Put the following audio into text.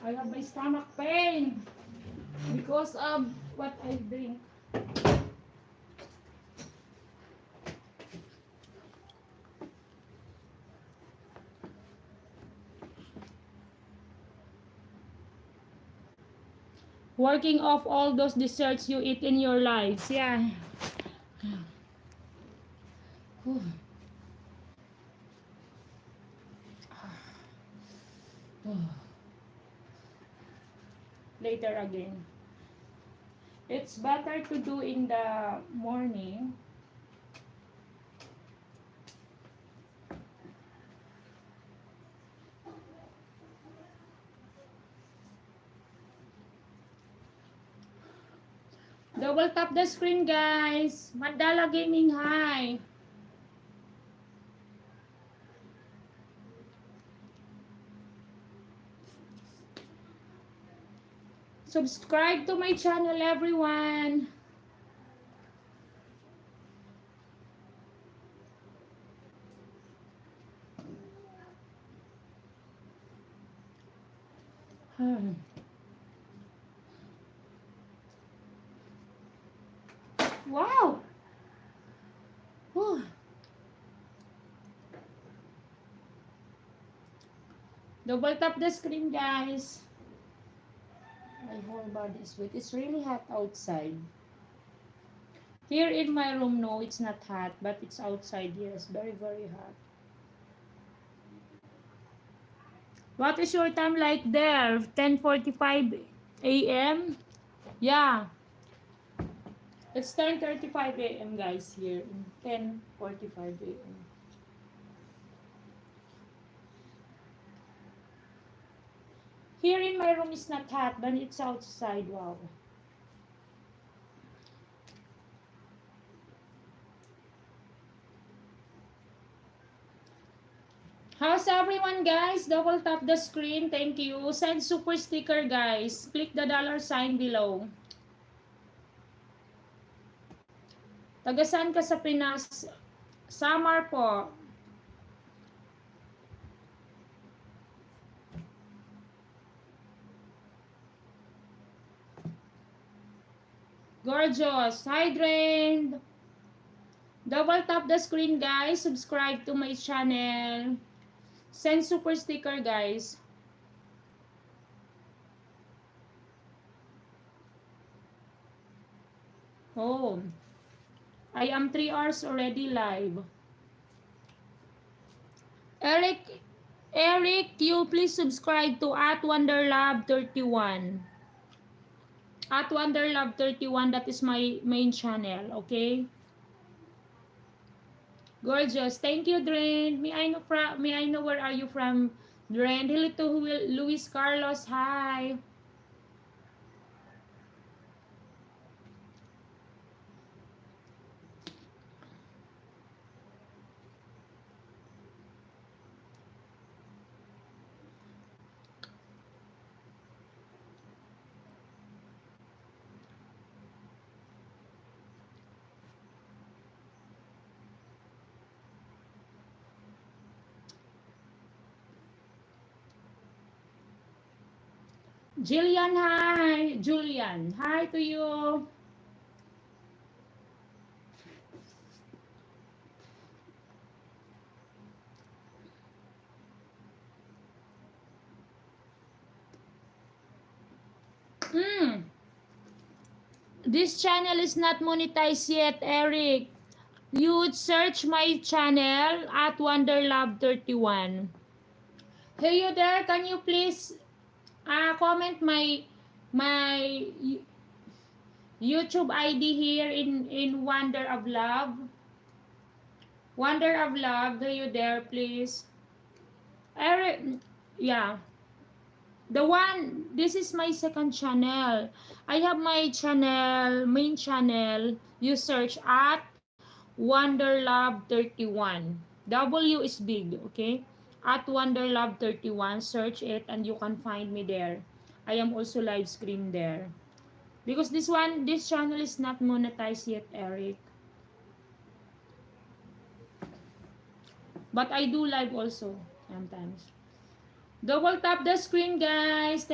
I have my stomach pain because of what I drink. Working off all those desserts you eat in your lives. Yeah. Later again. It's better to do in the morning. Double tap the screen, guys. Mandala Gaming, hi. Subscribe to my channel, everyone. Wow. Whew. Double tap the screen, guys. My whole body is wet. It's really hot outside. Here in my room, no, it's not hot, but it's outside, yes, very, very hot. What is your time like there? 10:45 a.m.? Yeah. It's 10:35 a.m. guys here. 10:45 a.m. Here in my room is not hot, but it's outside. Wow. How's everyone, guys? Double tap the screen. Thank you. Send super sticker, guys. Click the $sign below. Tagasan ka sa Pinas? Samar po. Gorgeous. Hydrated. Double tap the screen, guys. Subscribe to my channel. Send super sticker, guys. Oh. I am 3 hours already live. Eric, you please subscribe to @WonderLove31. @WonderLove31, that is my main channel, okay? Gorgeous. Thank you, Dren. May I know where are you from, Dren? Hello to Luis Carlos. Hi. Jillian, hi. Julian, hi to you. This channel is not monetized yet, Eric. You would search my channel @WonderLove31. Hey, you there? Can you please comment my YouTube ID here in Wonder of Love? Wonder of Love, are you there, please? Eric, yeah. This is my second channel. I have my channel, main channel. You search @WonderLove31. W is big, okay? @WonderLove31. Search it and you can find me there. I am also live stream there. Because this channel is not monetized yet, Eric. But I do live also sometimes. Double tap the screen, guys.